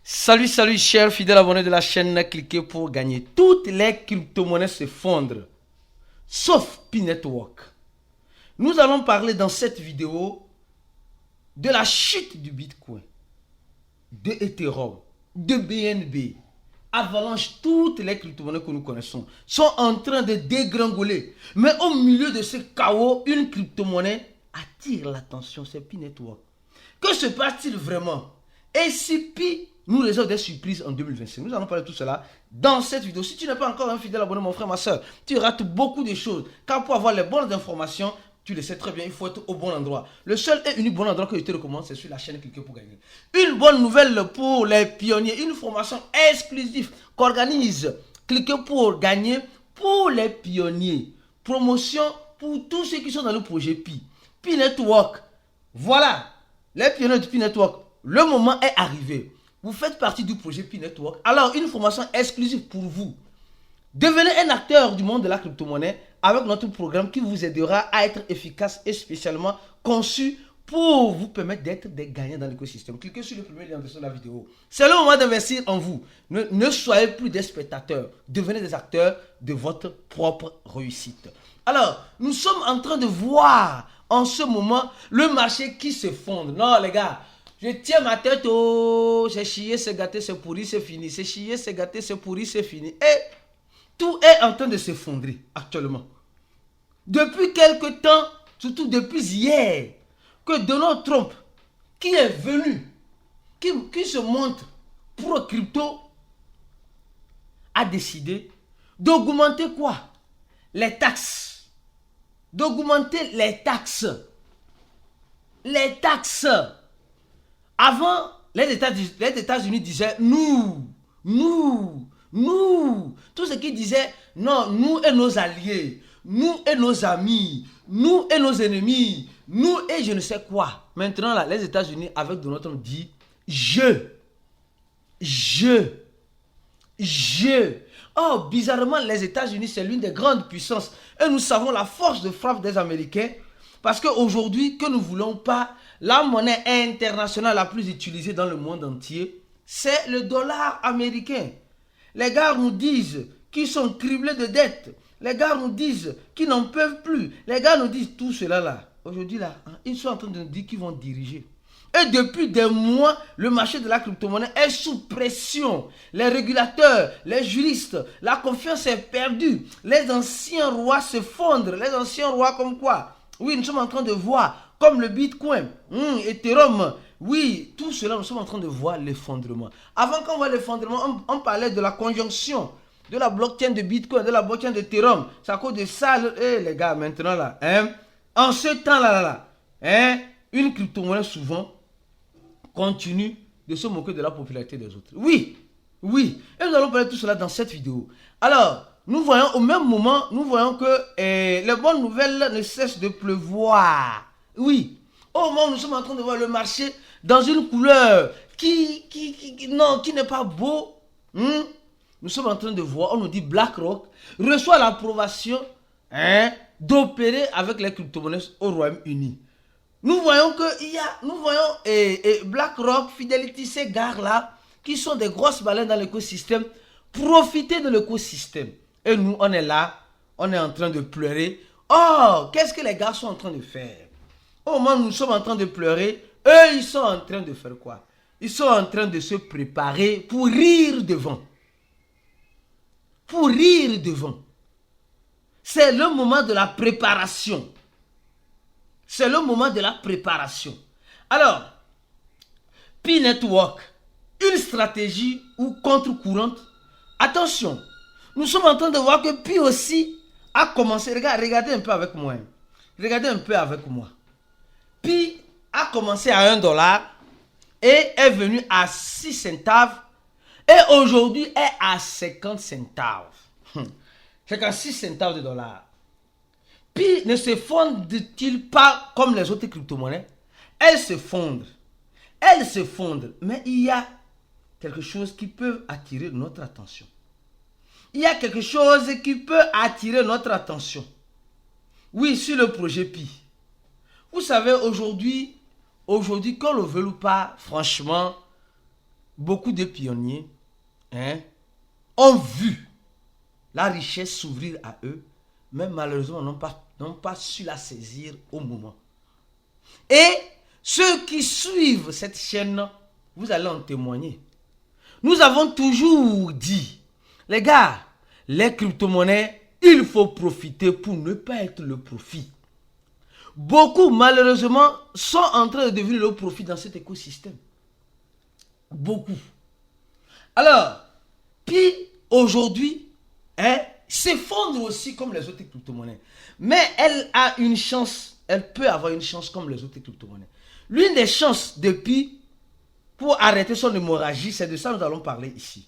Salut, salut, chers fidèles abonnés de la chaîne, cliquez pour gagner. Toutes les crypto-monnaies s'effondrent, sauf P-Network. Nous allons parler dans cette vidéo de la chute du Bitcoin, de Ethereum, de BNB. Avalanche, toutes les crypto-monnaies que nous connaissons sont en train de dégringoler. Mais au milieu de ce chaos, une crypto-monnaie attire l'attention, c'est P-Network. Que se passe-t-il vraiment? Et si Pi nous réserve des surprises en 2025? Nous allons parler de tout cela dans cette vidéo. Si tu n'es pas encore un fidèle abonné, mon frère, ma soeur, tu rates beaucoup de choses. Car pour avoir les bonnes informations, tu le sais très bien, il faut être au bon endroit. Le seul et unique bon endroit que je te recommande, c'est sur la chaîne Cliquez pour gagner. Une bonne nouvelle pour les pionniers, une formation exclusive qu'organise Cliquez pour gagner pour les pionniers. Promotion pour tous ceux qui sont dans le projet Pi. Pi Network. Voilà, les pionniers de Pi Network. Le moment est arrivé. Vous faites partie du projet Pi Network. Alors, une formation exclusive pour vous. Devenez un acteur du monde de la crypto-monnaie avec notre programme qui vous aidera à être efficace et spécialement conçu pour vous permettre d'être des gagnants dans l'écosystème. Cliquez sur le premier lien de la vidéo. C'est le moment d'investir en vous. Ne soyez plus des spectateurs. Devenez des acteurs de votre propre réussite. Alors, nous sommes en train de voir en ce moment le marché qui s'effondre. Non, les gars. Je tiens ma tête, oh, c'est chier, c'est gâté, c'est pourri, c'est fini. C'est chier, c'est gâté, c'est pourri, c'est fini. Et tout est en train de s'effondrer actuellement. Depuis quelque temps, surtout depuis hier, que Donald Trump, qui est venu, qui se montre pro-crypto, a décidé d'augmenter quoi? Les taxes. D'augmenter les taxes. Les taxes. Avant, les États-Unis disaient nous. Tout ce qui disait non, nous et nos alliés, nous et nos amis, nous et nos ennemis, nous et je ne sais quoi. Maintenant, là, les États-Unis, avec Donald Trump, dit je. Oh, bizarrement, les États-Unis, c'est l'une des grandes puissances. Et nous savons la force de frappe des Américains. Parce qu'aujourd'hui, que nous ne voulons pas, la monnaie internationale la plus utilisée dans le monde entier, c'est le dollar américain. Les gars nous disent qu'ils sont criblés de dettes. Les gars nous disent qu'ils n'en peuvent plus. Les gars nous disent tout cela là. Aujourd'hui là, ils sont en train de nous dire qu'ils vont diriger. Et depuis des mois, le marché de la crypto-monnaie est sous pression. Les régulateurs, les juristes, la confiance est perdue. Les anciens rois se fondent. Les anciens rois comme quoi? Oui, nous sommes en train de voir, comme le Bitcoin, Ethereum, oui, tout cela, nous sommes en train de voir l'effondrement. Avant qu'on voit l'effondrement, on parlait de la conjonction de la blockchain de Bitcoin, de la blockchain d'Ethereum. C'est à cause de ça, les gars, maintenant là, en ce temps-là, une crypto-monnaie souvent continue de se moquer de la popularité des autres. Oui. Et nous allons parler de tout cela dans cette vidéo. Alors, nous voyons au même moment, nous voyons que les bonnes nouvelles ne cessent de pleuvoir. Oui. Au moment où nous sommes en train de voir le marché dans une couleur qui n'est pas beau. Nous sommes en train de voir, on nous dit BlackRock reçoit l'approbation d'opérer avec les crypto-monnaies au Royaume-Uni. Nous voyons que BlackRock, Fidelity, ces gars-là, qui sont des grosses baleines dans l'écosystème, profiter de l'écosystème. Et nous, on est là, on est en train de pleurer. Oh, qu'est-ce que les gars sont en train de faire? Au moment où nous sommes en train de pleurer, eux, ils sont en train de faire quoi? Ils sont en train de se préparer pour rire devant. Pour rire devant. C'est le moment de la préparation. C'est le moment de la préparation. Alors, Pi Network, une stratégie ou contre-courante. Attention, nous sommes en train de voir que Pi aussi a commencé. Regardez un peu avec moi. Regardez un peu avec moi. Pi a commencé à 1 dollar et est venu à 6 centaves et aujourd'hui est à 50 centaves. C'est qu'à 6 centaves de dollars. Pi ne se fonde-t-il pas comme les autres crypto-monnaies? Elle se fonde. Mais il y a quelque chose qui peut attirer notre attention. Il y a quelque chose qui peut attirer notre attention. Oui, sur le projet Pi. Vous savez, aujourd'hui, qu'on le veuille ou pas, franchement, beaucoup de pionniers ont vu la richesse s'ouvrir à eux, mais malheureusement n'ont pas su la saisir au moment. Et ceux qui suivent cette chaîne, vous allez en témoigner. Nous avons toujours dit, les gars, les crypto-monnaies, il faut profiter pour ne pas être le profit. Beaucoup, malheureusement, sont en train de devenir le profit dans cet écosystème. Beaucoup. Alors, puis aujourd'hui, s'effondre aussi comme les autres crypto-monnaies. Mais elle a une chance, elle peut avoir une chance comme les autres crypto-monnaies. L'une des chances depuis pour arrêter son hémorragie, c'est de ça que nous allons parler ici.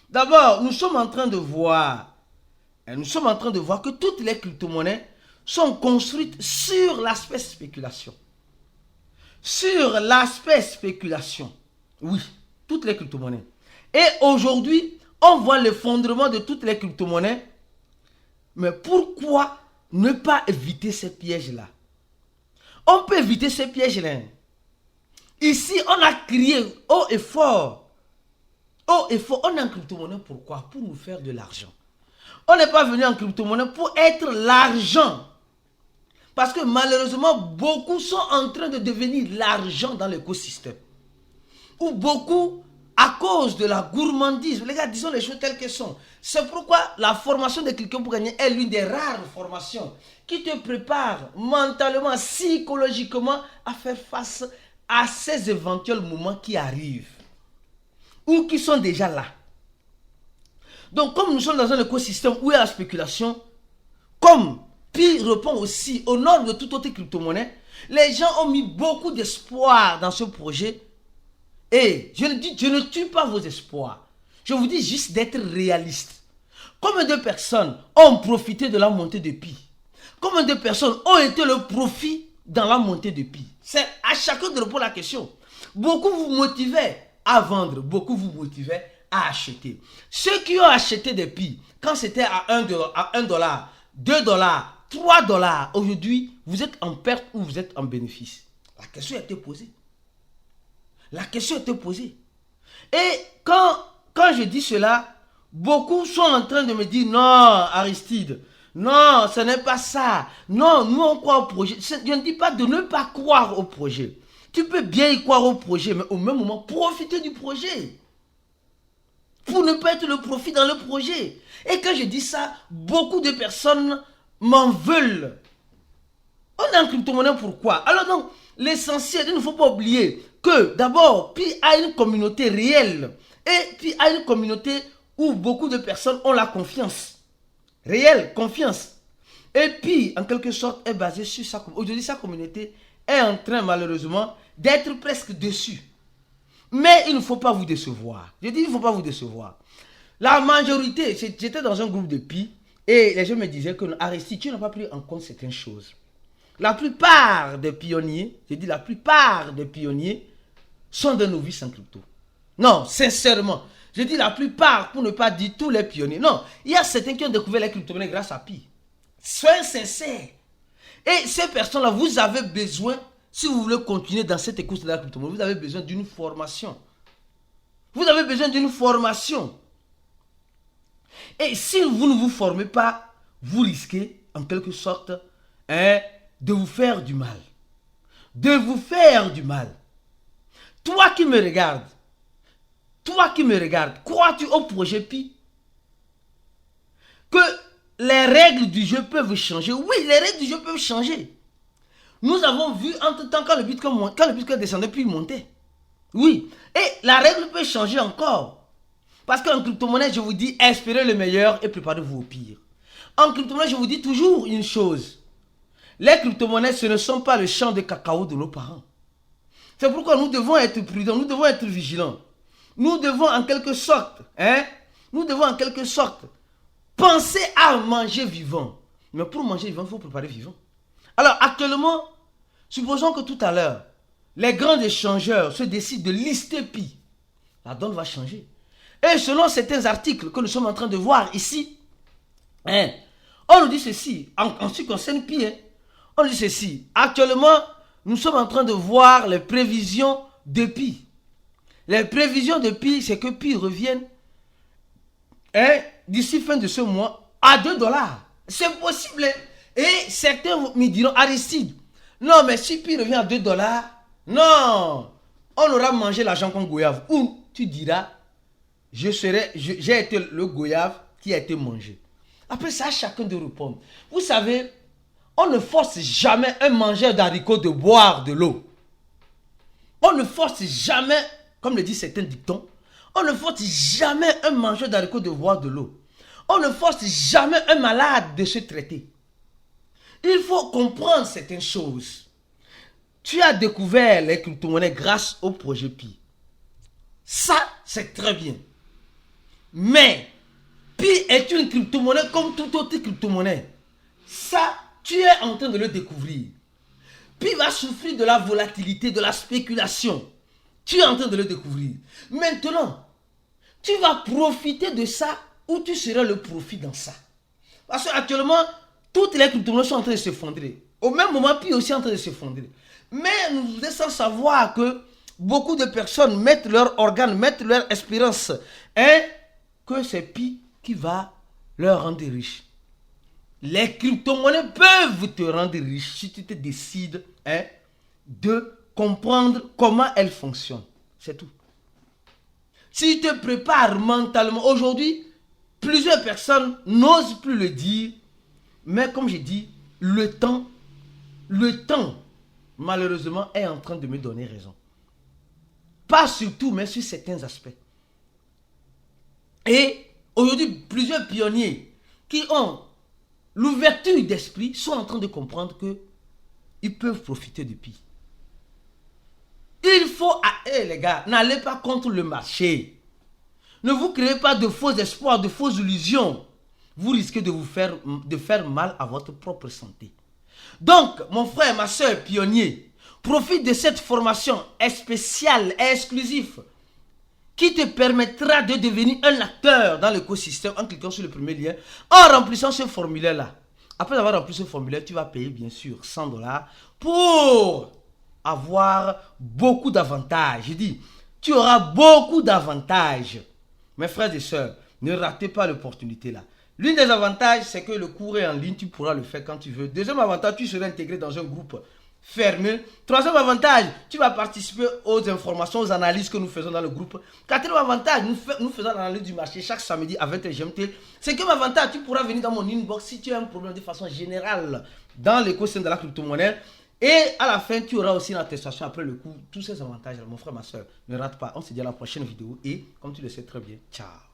D'abord, nous sommes en train de voir que toutes les crypto-monnaies sont construites sur l'aspect spéculation. Sur l'aspect spéculation. Oui, toutes les crypto-monnaies. Et aujourd'hui, on voit l'effondrement de toutes les crypto-monnaies. Mais pourquoi ne pas éviter ces pièges-là? On peut éviter ces pièges-là. Ici, on a crié haut et fort. Haut et fort. On est en crypto-monnaie pourquoi? Pour nous faire de l'argent. On n'est pas venu en crypto-monnaie pour être l'argent. Parce que malheureusement, beaucoup sont en train de devenir l'argent dans l'écosystème. Ou beaucoup, à cause de la gourmandise, les gars, disons les choses telles qu'elles sont. C'est pourquoi la formation de quelqu'un pour gagner est l'une des rares formations qui te prépare mentalement, psychologiquement à faire face à ces éventuels moments qui arrivent. Ou qui sont déjà là. Donc, comme nous sommes dans un écosystème où il y a la spéculation, comme Pi répond aussi au nom de toute autre crypto-monnaie, les gens ont mis beaucoup d'espoir dans ce projet. Et je ne tue pas vos espoirs. Je vous dis juste d'être réaliste. Combien de personnes ont profité de la montée de Pi? Combien de personnes ont été le profit dans la montée de Pi? C'est à chacun de répondre à la question. Beaucoup vous motivaient à vendre, beaucoup vous motivaient à acheter. Ceux qui ont acheté des Pi, quand c'était à 1 dollar, 2 dollars, 3 dollars, aujourd'hui, vous êtes en perte ou vous êtes en bénéfice. La question a été posée. La question était posée. Et quand je dis cela, beaucoup sont en train de me dire non, Aristide, non, ce n'est pas ça. Non, nous on croit au projet. Je ne dis pas de ne pas croire au projet. Tu peux bien y croire au projet, mais au même moment, profiter du projet. Pour ne pas être le profit dans le projet. Et quand je dis ça, beaucoup de personnes m'en veulent. On est en crypto-monnaie pourquoi? Alors donc, l'essentiel, il ne faut pas oublier que d'abord, Pi a une communauté réelle. Et Pi a une communauté où beaucoup de personnes ont la confiance. Réelle, confiance. Et Pi, en quelque sorte, est basé sur sa communauté. Aujourd'hui, sa communauté est en train, malheureusement, d'être presque dessus. Mais il ne faut pas vous décevoir. Je dis, il ne faut pas vous décevoir. La majorité, j'étais dans un groupe de Pi, et les gens me disaient que Aristide, tu n'as pas pris en compte certaines choses. La plupart des pionniers, je dis la plupart des pionniers, sont des novices en crypto. Non, sincèrement. Je dis la plupart, pour ne pas dire tous les pionniers. Non, il y a certains qui ont découvert les crypto-monnaies grâce à Pi. Soyez sincères. Et ces personnes-là, vous avez besoin, si vous voulez continuer dans cette écoute de la crypto-monnaie, vous avez besoin d'une formation. Vous avez besoin d'une formation. Et si vous ne vous formez pas, vous risquez, en quelque sorte, de vous faire du mal. De vous faire du mal. Toi qui me regardes, crois-tu au projet Pi? Que les règles du jeu peuvent changer? Oui, les règles du jeu peuvent changer. Nous avons vu entre temps quand le Bitcoin descendait puis il montait. Oui, et la règle peut changer encore. Parce qu'en crypto-monnaie, je vous dis, espérez le meilleur et préparez-vous au pire. En crypto-monnaie, je vous dis toujours une chose. Les crypto-monnaies, ce ne sont pas le champ de cacao de nos parents. C'est pourquoi nous devons être prudents, nous devons être vigilants. Nous devons en quelque sorte, penser à manger vivant. Mais pour manger vivant, il faut préparer vivant. Alors actuellement, supposons que tout à l'heure, les grands échangeurs se décident de lister Pi. La donne va changer. Et selon certains articles que nous sommes en train de voir ici, on nous dit ceci, en ce qui concerne Pi, on dit ceci. Actuellement, nous sommes en train de voir les prévisions de Pi. Les prévisions de Pi, c'est que Pi revienne d'ici fin de ce mois à 2 dollars. C'est possible. Et certains me diront, Aristide, non, mais si Pi revient à 2 dollars, non, on aura mangé l'argent comme goyave. Ou tu diras, j'ai été le goyave qui a été mangé. Après ça, chacun de répondre. Vous savez, on ne force jamais un mangeur d'haricots de boire de l'eau. On ne force jamais, comme le disent certains dictons, on ne force jamais un mangeur d'haricots de boire de l'eau. On ne force jamais un malade de se traiter. Il faut comprendre certaines choses. Tu as découvert les crypto-monnaies grâce au projet Pi. Ça, c'est très bien. Mais, Pi est une crypto-monnaie comme toute autre crypto-monnaie. Ça, tu es en train de le découvrir. Pi va souffrir de la volatilité, de la spéculation. Tu es en train de le découvrir. Maintenant, tu vas profiter de ça ou tu seras le profit dans ça. Parce qu'actuellement, toutes les crypto-monnaies sont en train de s'effondrer. Au même moment, Pi est aussi en train de s'effondrer. Mais nous laissons savoir que beaucoup de personnes mettent leurs organes, mettent leur espérance, que c'est Pi qui va leur rendre riche. Les crypto-monnaies peuvent te rendre riche si tu te décides de comprendre comment elles fonctionnent. C'est tout. Si tu te prépares mentalement, aujourd'hui, plusieurs personnes n'osent plus le dire, mais comme j'ai dit, le temps, malheureusement, est en train de me donner raison. Pas sur tout, mais sur certains aspects. Et aujourd'hui, plusieurs pionniers qui ont l'ouverture d'esprit sont en train de comprendre qu'ils peuvent profiter du Pi. Il faut, les gars, n'allez pas contre le marché. Ne vous créez pas de faux espoirs, de fausses illusions. Vous risquez de faire mal à votre propre santé. Donc, mon frère, ma soeur, pionnier, profite de cette formation spéciale et exclusive qui te permettra de devenir un acteur dans l'écosystème en cliquant sur le premier lien, en remplissant ce formulaire-là. Après avoir rempli ce formulaire, tu vas payer bien sûr 100 $ pour avoir beaucoup d'avantages. Je dis, tu auras beaucoup d'avantages. Mes frères et sœurs, ne ratez pas l'opportunité là. L'un des avantages, c'est que le cours est en ligne, tu pourras le faire quand tu veux. Deuxième avantage, tu seras intégré dans un groupe fermé. Troisième avantage, tu vas participer aux informations, aux analyses que nous faisons dans le groupe. Quatrième avantage, nous faisons l'analyse du marché chaque samedi à 20h GMT. Cinquième avantage, tu pourras venir dans mon inbox si tu as un problème de façon générale dans l'écosystème de la crypto-monnaie. Et à la fin, tu auras aussi une attestation après le cours. Tous ces avantages, mon frère, ma soeur, ne rate pas. On se dit à la prochaine vidéo et comme tu le sais très bien, ciao.